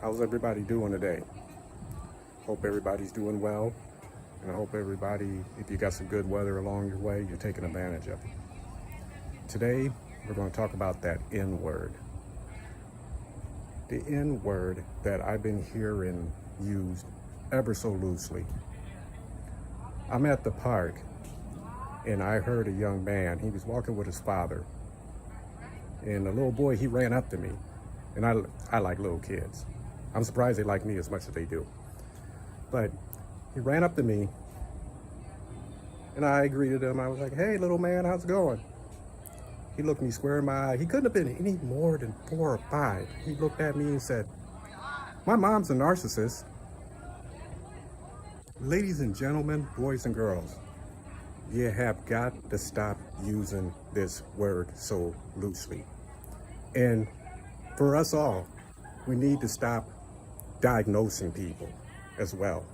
How's everybody doing today? Hope everybody's doing well. And I hope everybody, if you got some good weather along your way, you're taking advantage of it. Today, we're going to talk about that N word. The N word that I've been hearing used ever so loosely. I'm at the park and I heard a young man, he was walking with his father. And the little boy, he ran up to me. And I like little kids. I'm surprised they like me as much as they do. But he ran up to me and I greeted him. I was like, "Hey, little man, how's it going?" He looked me square in my eye. He couldn't have been any more than 4 or 5. He looked at me and said, "My mom's a narcissist." Ladies and gentlemen, boys and girls, you have got to stop using this word so loosely. And for us all, we need to stop diagnosing people as well.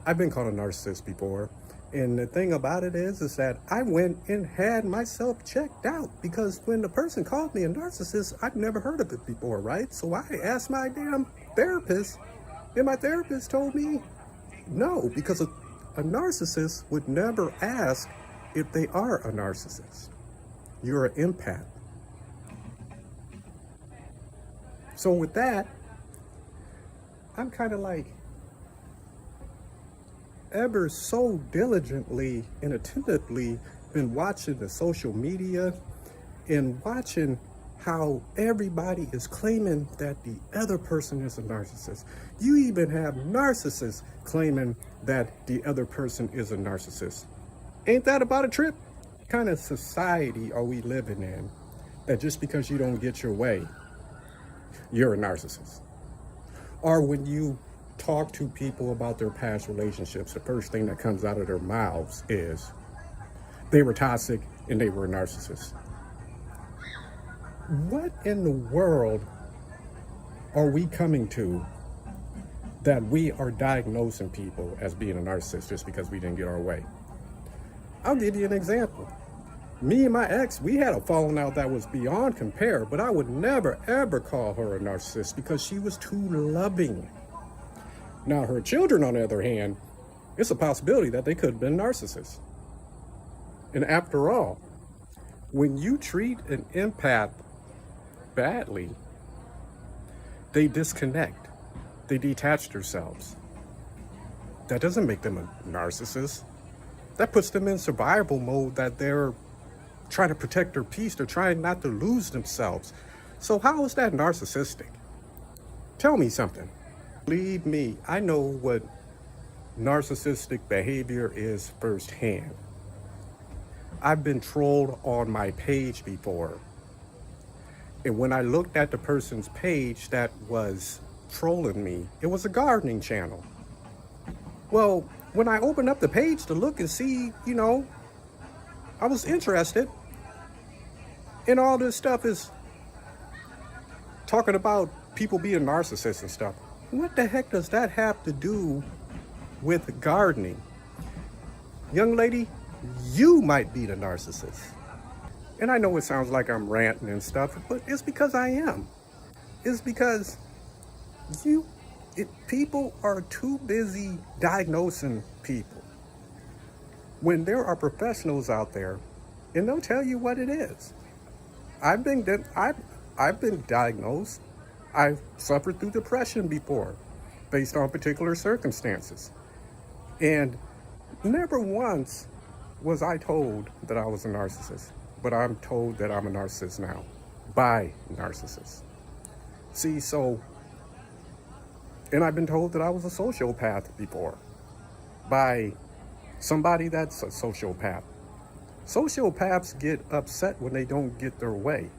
I've been called a narcissist before, and the thing about it is that I went and had myself checked out, because when the person called me a narcissist, I've never heard of it before, right? So I asked my damn therapist, and my therapist told me no, because a narcissist would never ask if they are a narcissist. You're an empath. So with that, I'm kind of like ever so diligently and attentively been watching the social media and watching how everybody is claiming that the other person is a narcissist. You even have narcissists claiming that the other person is a narcissist. Ain't that about a trip? What kind of society are we living in that just because you don't get your way, you're a narcissist? Or when you talk to people about their past relationships, the first thing that comes out of their mouths is they were toxic and they were narcissists. What in the world are we coming to that we are diagnosing people as being a narcissist just because we didn't get our way? I'll give you an example. Me and my ex, we had a falling out that was beyond compare, but I would never ever call her a narcissist because she was too loving. Now her children, on the other hand, it's a possibility that they could have been narcissists. And after all, when you treat an empath badly, they disconnect, they detach themselves. That doesn't make them a narcissist. That puts them in survival mode, that they're trying to protect their peace, they're trying not to lose themselves. So how is that narcissistic? Tell me something. Believe me, I know what narcissistic behavior is firsthand. I've been trolled on my page before. And when I looked at the person's page that was trolling me, it was a gardening channel. Well, when I opened up the page to look and see, I was interested. And all this stuff is talking about people being narcissists and stuff. What the heck does that have to do with gardening? Young lady, you might be the narcissist. And I know it sounds like I'm ranting and stuff, but it's because I am. It's because people are too busy diagnosing people, when there are professionals out there and they'll tell you what it is. I've been diagnosed. I've suffered through depression before based on particular circumstances. And never once was I told that I was a narcissist, but I'm told that I'm a narcissist now by narcissists. See, and I've been told that I was a sociopath before by somebody that's a sociopath. Sociopaths get upset when they don't get their way.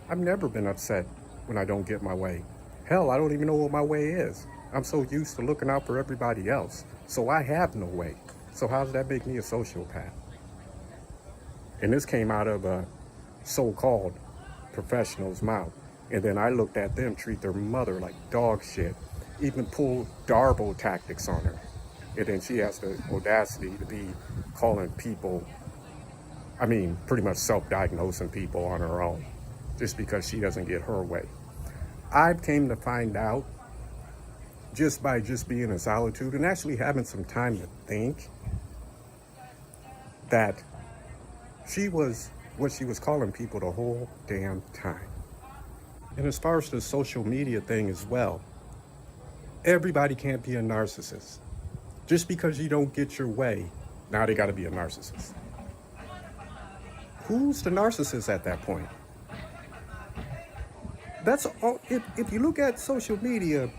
I've never been upset when I don't get my way. Hell, I don't even know what my way is. I'm so used to looking out for everybody else. So I have no way. So how does that make me a sociopath? And this came out of a so-called professional's mouth. And then I looked at them treat their mother like dog shit. Even pull Darbo tactics on her. And then she has the audacity to be calling people, pretty much self-diagnosing people on her own, just because she doesn't get her way. I've came to find out just by just being in solitude and actually having some time to think that she was what she was calling people the whole damn time. And as far as the social media thing as well, everybody can't be a narcissist. Just because you don't get your way, now they got to be a narcissist. Who's the narcissist at that point? That's all. If you look at social media,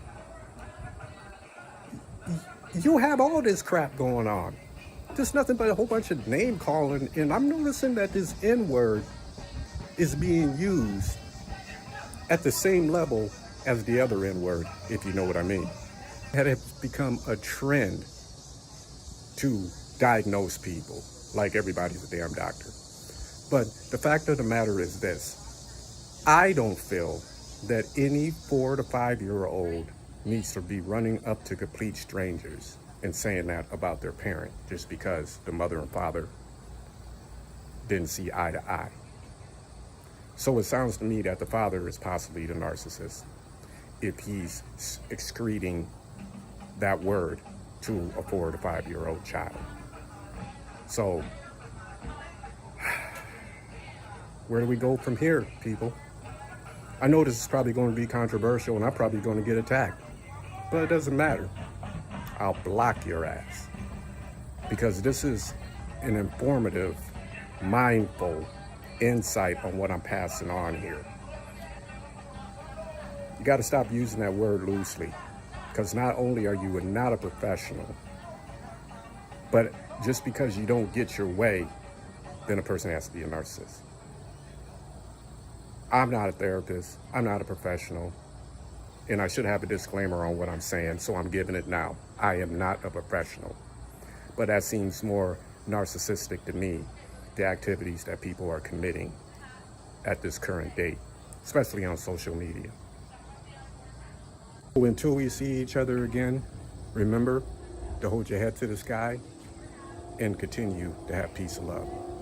you have all this crap going on. There's nothing but a whole bunch of name calling, and I'm noticing that this N word is being used at the same level as the other N word, if you know what I mean. It has become a trend to diagnose people like everybody's a damn doctor. But the fact of the matter is this: I don't feel that any 4 to 5 year old needs to be running up to complete strangers and saying that about their parent just because the mother and father didn't see eye to eye. So it sounds to me that the father is possibly the narcissist if he's excreting that word to a 4 to 5 year old child. So where do we go from here, people? I know this is probably going to be controversial and I'm probably going to get attacked, but it doesn't matter. I'll block your ass because this is an informative, mindful insight on what I'm passing on here. You got to stop using that word loosely because not only are you not a professional, but just because you don't get your way, then a person has to be a narcissist. I'm not a therapist. I'm not a professional. And I should have a disclaimer on what I'm saying, so I'm giving it now. I am not a professional. But that seems more narcissistic to me, the activities that people are committing at this current date, especially on social media. Until we see each other again, remember to hold your head to the sky and continue to have peace and love.